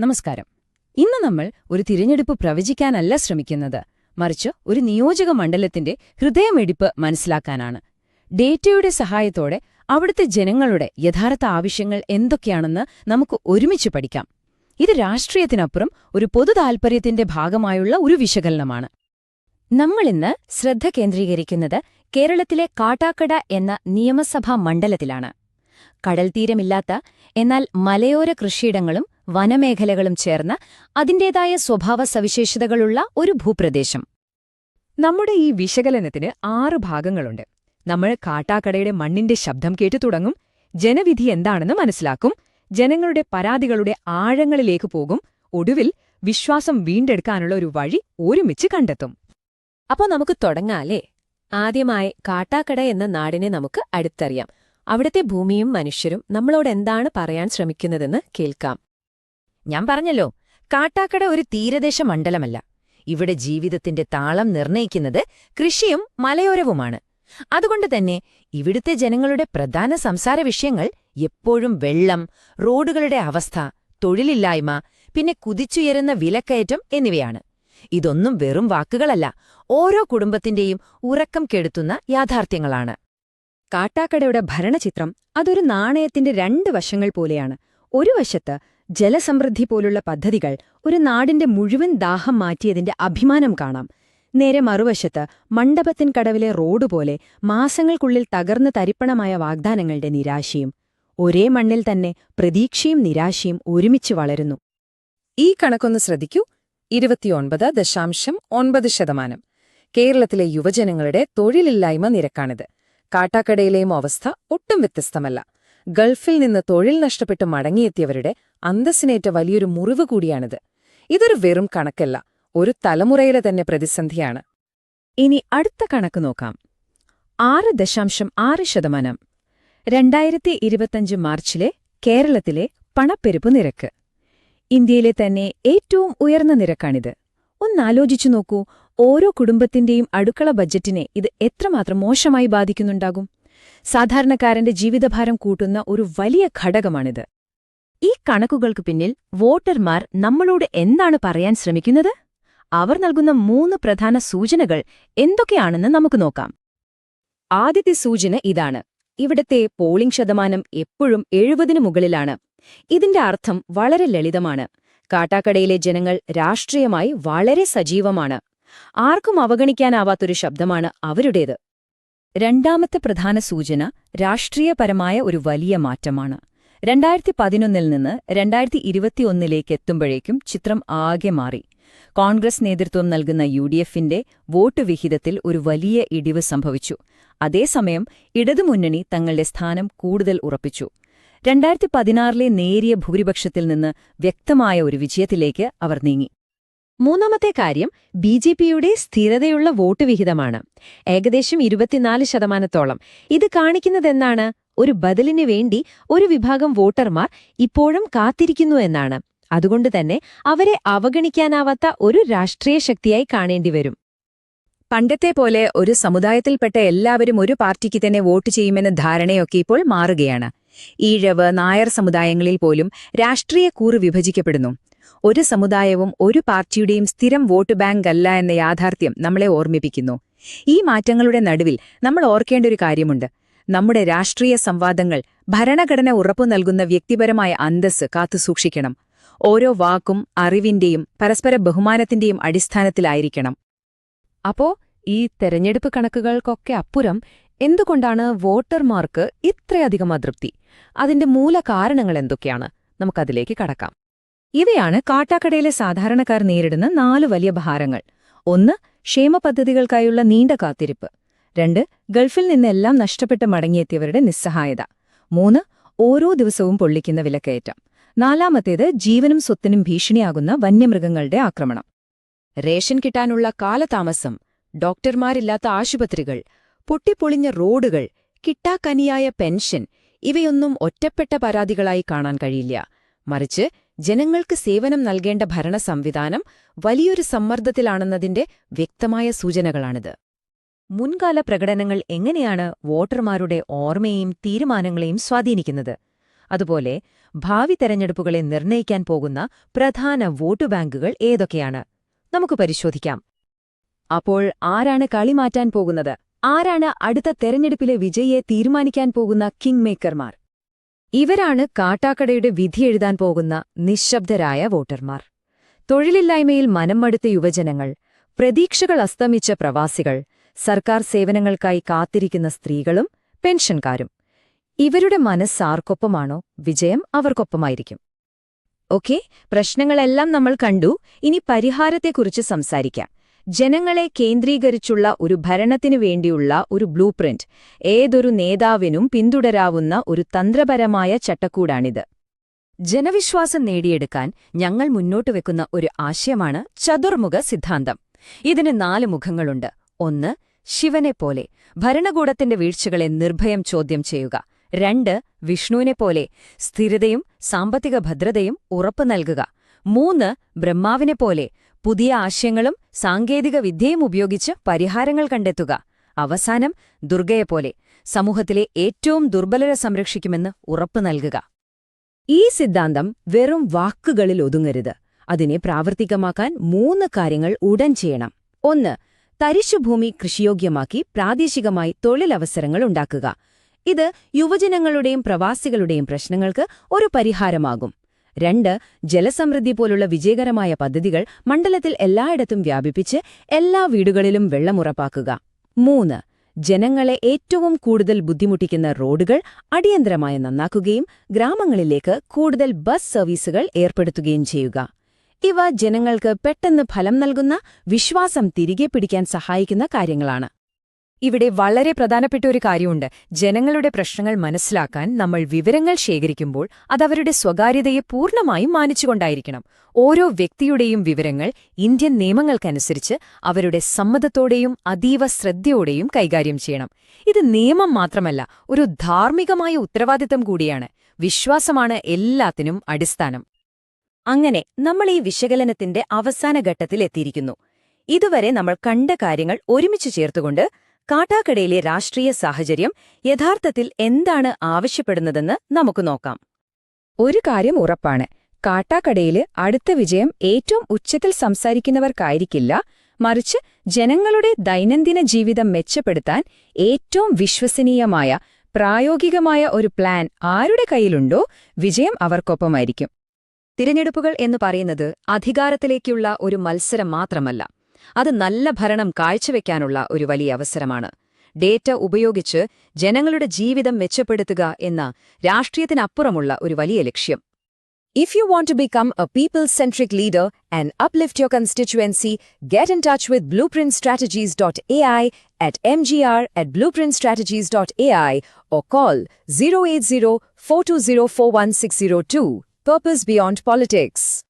നമസ്കാരം. ഇന്ന് നമ്മൾ ഒരു തിരഞ്ഞെടുപ്പ് പ്രവചിക്കാനല്ല ശ്രമിക്കുന്നത്, മറിച്ച് ഒരു നിയോജക മണ്ഡലത്തിന്റെ ഹൃദയമിടിപ്പ് മനസ്സിലാക്കാനാണ്. ഡേറ്റയുടെ സഹായത്തോടെ അവിടുത്തെ ജനങ്ങളുടെ യഥാർത്ഥ ആവശ്യങ്ങൾ എന്തൊക്കെയാണെന്ന് നമുക്ക് ഒരുമിച്ച് പഠിക്കാം. ഇത് രാഷ്ട്രീയത്തിനപ്പുറം ഒരു പൊതു താൽപര്യത്തിന്റെ ഭാഗമായുള്ള ഒരു വിശകലനമാണ്. നമ്മളിന്ന് ശ്രദ്ധ കേന്ദ്രീകരിക്കുന്നത് കേരളത്തിലെ കാട്ടാക്കട എന്ന നിയമസഭാ മണ്ഡലത്തിലാണ്. കടൽത്തീരമില്ലാത്ത, എന്നാൽ മലയോര കൃഷിയിടങ്ങളും വനമേഖലകളും ചേർന്ന അതിന്റേതായ സ്വഭാവ സവിശേഷതകളുള്ള ഒരു ഭൂപ്രദേശം. നമ്മുടെ ഈ വിശകലനത്തിന് 6 ഭാഗങ്ങളുണ്ട്. നമ്മൾ കാട്ടാക്കടയുടെ മണ്ണിന്റെ ശബ്ദം കേട്ടു തുടങ്ങും, ജനവിധി എന്താണെന്ന് മനസ്സിലാക്കും, ജനങ്ങളുടെ പരാതികളുടെ ആഴങ്ങളിലേക്ക് പോകും, ഒടുവിൽ വിശ്വാസം വീണ്ടെടുക്കാനുള്ള ഒരു വഴി ഒരുമിച്ച് കണ്ടെത്തും. അപ്പോൾ നമുക്ക് തുടങ്ങാല്ലേ? ആദ്യമായി കാട്ടാക്കട എന്ന നാടിനെ നമുക്ക് അടുത്തറിയാം. അവിടുത്തെ ഭൂമിയും മനുഷ്യരും നമ്മളോട് എന്താണ് പറയാൻ ശ്രമിക്കുന്നതെന്ന് കേൾക്കാം. ഞാൻ പറഞ്ഞല്ലോ, കാട്ടാക്കട ഒരു തീരദേശ മണ്ഡലമല്ല. ഇവിടെ ജീവിതത്തിന്റെ താളം നിർണയിക്കുന്നത് കൃഷിയും മലയോരവുമാണ്. അതുകൊണ്ടുതന്നെ ഇവിടുത്തെ ജനങ്ങളുടെ പ്രധാന സംസാര വിഷയങ്ങൾ എപ്പോഴും വെള്ളം, റോഡുകളുടെ അവസ്ഥ, തൊഴിലില്ലായ്മ, പിന്നെ കുതിച്ചുയരുന്ന വിലക്കയറ്റം എന്നിവയാണ്. ഇതൊന്നും വെറും വാക്കുകളല്ല, ഓരോ കുടുംബത്തിന്റെയും ഉറക്കം കെടുത്തുന്ന യാഥാർത്ഥ്യങ്ങളാണ്. കാട്ടാക്കടയുടെ ഭരണചിത്രം അതൊരു നാണയത്തിന്റെ 2 വശങ്ങൾ പോലെയാണ്. ഒരു വശത്ത് ജലസമൃദ്ധി പോലുള്ള പദ്ധതികൾ ഒരു നാടിന്റെ മുഴുവൻ ദാഹം മാറ്റിയതിന്റെ അഭിമാനം കാണാം. നേരെ മറുവശത്ത് മണ്ഡപത്തിൻ കടവിലെ റോഡ് പോലെ മാസങ്ങൾക്കുള്ളിൽ തകർന്ന് തരിപ്പണമായ വാഗ്ദാനങ്ങളുടെ നിരാശയും. ഒരേ മണ്ണിൽ തന്നെ പ്രതീക്ഷയും നിരാശയും ഒരുമിച്ച് വളരുന്നു. ഈ കണക്കൊന്ന് ശ്രദ്ധിക്കൂ. 29.9%. കേരളത്തിലെ യുവജനങ്ങളുടെ തൊഴിലില്ലായ്മ നിരക്കാണിത്. കാട്ടാക്കടയിലെയും അവസ്ഥ ഒട്ടും വ്യത്യസ്തമല്ല. ഗൾഫിൽ നിന്ന് തൊഴിൽ നഷ്ടപ്പെട്ട് മടങ്ങിയെത്തിയവരുടെ അന്തസ്സിനേറ്റ വലിയൊരു മുറിവ് കൂടിയാണിത്. ഇതൊരു വെറും കണക്കല്ല, ഒരു തലമുറയിലെ തന്നെ പ്രതിസന്ധിയാണ്. ഇനി അടുത്ത കണക്ക് നോക്കാം. 6.6%. 2025 മാർച്ചിലെ കേരളത്തിലെ പണപ്പെരുപ്പ് നിരക്ക്. ഇന്ത്യയിലെ തന്നെ ഏറ്റവും ഉയർന്ന നിരക്കാണിത്. ഒന്നാലോചിച്ചു നോക്കൂ, ഓരോ കുടുംബത്തിന്റെയും അടുക്കള ബജറ്റിനെ ഇത് എത്രമാത്രം മോശമായി ബാധിക്കുന്നുണ്ടാകും. സാധാരണക്കാരന്റെ ജീവിതഭാരം കൂട്ടുന്ന ഒരു വലിയ ഘടകമാണിത്. ഈ കണക്കുകൾക്ക് പിന്നിൽ വോട്ടർമാർ നമ്മളോട് എന്താണ് പറയാൻ ശ്രമിക്കുന്നത്? അവർ നൽകുന്ന 3 പ്രധാന സൂചനകൾ എന്തൊക്കെയാണെന്ന് നമുക്ക് നോക്കാം. ആദ്യത്തെ സൂചന ഇതാണ്. ഇവിടത്തെ പോളിംഗ് ശതമാനം എപ്പോഴും 70-ന് മുകളിലാണ്. ഇതിന്റെ അർത്ഥം വളരെ ലളിതമാണ്. കാട്ടാക്കടയിലെ ജനങ്ങൾ രാഷ്ട്രീയമായി വളരെ സജീവമാണ്. ആർക്കും അവഗണിക്കാനാവാത്തൊരു ശബ്ദമാണ് അവരുടേത്. രണ്ടാമത്തെ പ്രധാന സൂചന രാഷ്ട്രീയപരമായ ഒരു വലിയ മാറ്റമാണ്. 2011-ൽ നിന്ന് 2021-ലേക്ക് എത്തുമ്പോഴേക്കും ചിത്രം ആകെ മാറി. കോൺഗ്രസ് നേതൃത്വം നൽകുന്ന UDF-ന്റെ വോട്ട് വിഹിതത്തിൽ ഒരു വലിയ ഇടിവ് സംഭവിച്ചു. അതേസമയം ഇടതുമുന്നണി തങ്ങളുടെ സ്ഥാനം കൂടുതൽ ഉറപ്പിച്ചു. 2016-ലെ നേരിയ ഭൂരിപക്ഷത്തിൽ നിന്ന് വ്യക്തമായ ഒരു വിജയത്തിലേക്ക് അവർ നീങ്ങി. മൂന്നാമത്തെ കാര്യം BJPയുടെ സ്ഥിരതയുള്ള വോട്ട് വിഹിതമാണ്. ഏകദേശം 24%. ഇത് കാണിക്കുന്നതെന്താണ്? ഒരു ബദലിന് വേണ്ടി ഒരു വിഭാഗം വോട്ടർമാർ ഇപ്പോഴും കാത്തിരിക്കുന്നു എന്നാണ്. അതുകൊണ്ടുതന്നെ അവരെ അവഗണിക്കാനാവാത്ത ഒരു രാഷ്ട്രീയ ശക്തിയായി കാണേണ്ടിവരും. പണ്ടത്തെ പോലെ ഒരു സമുദായത്തിൽപ്പെട്ട എല്ലാവരും ഒരു പാർട്ടിക്ക് തന്നെ വോട്ട് ചെയ്യുമെന്ന ധാരണയൊക്കെ ഇപ്പോൾ മാറുകയാണ്. ഈഴവ്, നായർ സമുദായങ്ങളിൽ പോലും രാഷ്ട്രീയ കൂറ് വിഭജിക്കപ്പെടുന്നു. ഒരു സമുദായവും ഒരു പാർട്ടിയുടെയും സ്ഥിരം വോട്ട് ബാങ്ക് അല്ല എന്ന യാഥാർത്ഥ്യം നമ്മളെ ഓർമ്മിപ്പിക്കുന്നു. ഈ മാറ്റങ്ങളുടെ നടുവിൽ നമ്മൾ ഓർക്കേണ്ട ഒരു കാര്യമുണ്ട്. നമ്മുടെ രാഷ്ട്രീയ സംവാദങ്ങൾ ഭരണഘടന ഉറപ്പു നൽകുന്ന വ്യക്തിപരമായ അന്തസ്സ് കാത്തുസൂക്ഷിക്കണം. ഓരോ വാക്കും അറിവിന്റെയും പരസ്പര ബഹുമാനത്തിന്റെയും അടിസ്ഥാനത്തിലായിരിക്കണം. അപ്പോ ഈ തെരഞ്ഞെടുപ്പ് കണക്കുകൾക്കൊക്കെ അപ്പുറം എന്തുകൊണ്ടാണ് വോട്ടർമാർക്ക് ഇത്രയധികം അതൃപ്തി? അതിന്റെ മൂലകാരണങ്ങൾ എന്തൊക്കെയാണ്? നമുക്കതിലേക്ക് കടക്കാം. ഇവയാണ് കാട്ടാക്കടയിലെ സാധാരണക്കാർ നേരിടുന്ന 4 വലിയ ഭാരങ്ങൾ. 1. ക്ഷേമപദ്ധതികൾക്കായുള്ള നീണ്ട കാത്തിരിപ്പ്. 2. ഗൾഫിൽ നിന്നെല്ലാം നഷ്ടപ്പെട്ട് മടങ്ങിയെത്തിയവരുടെ നിസ്സഹായത. 3. ഓരോ ദിവസവും പൊള്ളിക്കുന്ന വിലക്കയറ്റം. 4. ജീവനും സ്വത്തിനും ഭീഷണിയാകുന്ന വന്യമൃഗങ്ങളുടെ ആക്രമണം. റേഷൻ കിട്ടാനുള്ള കാലതാമസം, ഡോക്ടർമാരില്ലാത്ത ആശുപത്രികൾ, പൊട്ടിപ്പൊളിഞ്ഞ റോഡുകൾ, കിട്ടാക്കനിയായ പെൻഷൻ, ഇവയൊന്നും ഒറ്റപ്പെട്ട പരാതികളായി കാണാൻ കഴിയില്ല. മറിച്ച് ജനങ്ങൾക്ക് സേവനം നൽകേണ്ട ഭരണ സംവിധാനം വലിയൊരു സമ്മർദ്ദത്തിലാണെന്നതിന്റെ വ്യക്തമായ സൂചനകളാണിത്. മുൻകാല പ്രകടനങ്ങൾ എങ്ങനെയാണ് വോട്ടർമാരുടെ ഓർമ്മയെയും തീരുമാനങ്ങളെയും സ്വാധീനിക്കുന്നത്? അതുപോലെ ഭാവി തെരഞ്ഞെടുപ്പുകളെ നിർണ്ണയിക്കാൻ പോകുന്ന പ്രധാന വോട്ടു ബാങ്കുകൾ ഏതൊക്കെയാണ്? നമുക്ക് പരിശോധിക്കാം. അപ്പോൾ ആരാണ് കളി മാറ്റാൻ പോകുന്നത്? ആരാണ് അടുത്ത തെരഞ്ഞെടുപ്പിലെ വിജയിയെ തീരുമാനിക്കാൻ പോകുന്ന കിങ് മേക്കർമാർ? ഇവരാണ് കാട്ടാക്കടയുടെ വിധിയെഴുതാൻ പോകുന്ന നിശ്ശബ്ദരായ വോട്ടർമാർ. തൊഴിലില്ലായ്മയിൽ മനം മടുത്ത യുവജനങ്ങൾ, പ്രതീക്ഷകൾ അസ്തമിച്ച പ്രവാസികൾ, സർക്കാർ സേവനങ്ങൾക്കായി കാത്തിരിക്കുന്ന സ്ത്രീകളും പെൻഷൻകാരും. ഇവരുടെ മനസ്സാർക്കൊപ്പമാണോ വിജയം അവർക്കൊപ്പമായിരിക്കും. ഓക്കെ, പ്രശ്നങ്ങളെല്ലാം നമ്മൾ കണ്ടു. ഇനി പരിഹാരത്തെക്കുറിച്ച് സംസാരിക്കാം. ജനങ്ങളെ കേന്ദ്രീകരിച്ചുള്ള ഒരു ഭരണത്തിനു വേണ്ടിയുള്ള ഒരു ബ്ലൂ പ്രിന്റ്, ഏതൊരു നേതാവിനും പിന്തുടരാവുന്ന ഒരു തന്ത്രപരമായ ചട്ടക്കൂടാണിത്. ജനവിശ്വാസം നേടിയെടുക്കാൻ ഞങ്ങൾ മുന്നോട്ട് വെക്കുന്ന ഒരു ആശയമാണ് ചതുർമുഖ സിദ്ധാന്തം. ഇതിന് 4 മുഖങ്ങളുണ്ട്. 1. ശിവനെപ്പോലെ ഭരണകൂടത്തിന്റെ വീഴ്ചകളെ നിർഭയം ചോദ്യം ചെയ്യുക. 2. വിഷ്ണുവിനെപ്പോലെ സ്ഥിരതയും സാമ്പത്തിക ഭദ്രതയും ഉറപ്പു നൽകുക. 3. ബ്രഹ്മാവിനെപ്പോലെ പുതിയ ആശയങ്ങളും സാങ്കേതിക വിദ്യയും ഉപയോഗിച്ച് പരിഹാരങ്ങൾ കണ്ടെത്തുക. അവസാനം ദുർഗയെപ്പോലെ സമൂഹത്തിലെ ഏറ്റവും ദുർബലരെ സംരക്ഷിക്കുമെന്ന് ഉറപ്പു നൽകുക. ഈ സിദ്ധാന്തം വെറും വാക്കുകളിൽ ഒതുങ്ങരുത്. അതിനെ പ്രാവർത്തികമാക്കാൻ 3 കാര്യങ്ങൾ ഉടൻ ചെയ്യണം. 1. തരിശുഭൂമി കൃഷിയോഗ്യമാക്കി പ്രാദേശികമായി തൊഴിലവസരങ്ങൾ ഉണ്ടാക്കുക. ഇത് യുവജനങ്ങളുടെയും പ്രവാസികളുടെയും പ്രശ്നങ്ങൾക്ക് ഒരു പരിഹാരമാകും. 2. ജലസമൃദ്ധി പോലുള്ള വിജയകരമായ പദ്ധതികൾ മണ്ഡലത്തിൽ എല്ലായിടത്തും വ്യാപിപ്പിച്ച് എല്ലാ വീടുകളിലും വെള്ളമുറപ്പാക്കുക. 3. ജനങ്ങളെ ഏറ്റവും കൂടുതൽ ബുദ്ധിമുട്ടിക്കുന്ന റോഡുകൾ അടിയന്തരമായി നന്നാക്കുകയും ഗ്രാമങ്ങളിലേക്ക് കൂടുതൽ ബസ് സർവീസുകൾ ഏർപ്പെടുത്തുകയും ചെയ്യുക. ഇവ ജനങ്ങൾക്ക് പെട്ടെന്ന് ഫലം നൽകുന്ന, വിശ്വാസം തിരികെ പിടിക്കാൻ സഹായിക്കുന്ന കാര്യങ്ങളാണ്. ഇവിടെ വളരെ പ്രധാനപ്പെട്ട ഒരു കാര്യമുണ്ട്. ജനങ്ങളുടെ പ്രശ്നങ്ങൾ മനസ്സിലാക്കാൻ നമ്മൾ വിവരങ്ങൾ ശേഖരിക്കുമ്പോൾ അതവരുടെ സ്വകാര്യതയെ പൂർണ്ണമായും മാനിച്ചുകൊണ്ടായിരിക്കണം. ഓരോ വ്യക്തിയുടെയും വിവരങ്ങൾ ഇന്ത്യൻ നിയമങ്ങൾക്കനുസരിച്ച് അവരുടെ സമ്മതത്തോടെയും അതീവ ശ്രദ്ധയോടെയും കൈകാര്യം ചെയ്യണം. ഇത് നിയമം മാത്രമല്ല, ഒരു ധാർമ്മികമായ ഉത്തരവാദിത്തം കൂടിയാണ്. വിശ്വാസമാണ് എല്ലാത്തിനും അടിസ്ഥാനം. അങ്ങനെ നമ്മൾ ഈ വിശകലനത്തിന്റെ അവസാന ഘട്ടത്തിലെത്തിയിരിക്കുന്നു. ഇതുവരെ നമ്മൾ കണ്ട കാര്യങ്ങൾ ഒരുമിച്ച് ചേർത്തുകൊണ്ട് കാട്ടാക്കടയിലെ രാഷ്ട്രീയ സാഹചര്യം യഥാർത്ഥത്തിൽ എന്താണ് ആവശ്യപ്പെടുന്നതെന്ന് നമുക്ക് നോക്കാം. ഒരു കാര്യം ഉറപ്പാണ്, കാട്ടാക്കടയില് അടുത്ത വിജയം ഏറ്റവും ഉച്ചത്തിൽ സംസാരിക്കുന്നവർക്കായിരിക്കില്ല, മറിച്ച് ജനങ്ങളുടെ ദൈനംദിന ജീവിതം മെച്ചപ്പെടുത്താൻ ഏറ്റവും വിശ്വസനീയമായ, പ്രായോഗികമായ ഒരു പ്ലാൻ ആരുടെ കയ്യിലുണ്ടോ വിജയം അവർക്കൊപ്പമായിരിക്കും. തിരഞ്ഞെടുപ്പുകൾ എന്ന് പറയുന്നത് അധികാരത്തിലേക്കുള്ള ഒരു മത്സരം മാത്രമല്ല, അത് നല്ല ഭരണം കാഴ്ചവെക്കാനുള്ള ഒരു വലിയ അവസരമാണ്. ഡേറ്റ ഉപയോഗിച്ച് ജനങ്ങളുടെ ജീവിതം മെച്ചപ്പെടുത്തുക എന്ന രാഷ്ട്രീയത്തിനപ്പുറമുള്ള ഒരു വലിയ ലക്ഷ്യം. If you want to become a people-centric leader and uplift your constituency, get in touch with blueprintstrategies.ai at mgr@blueprintstrategies.ai or call 080-420-41602. Purpose Beyond Politics.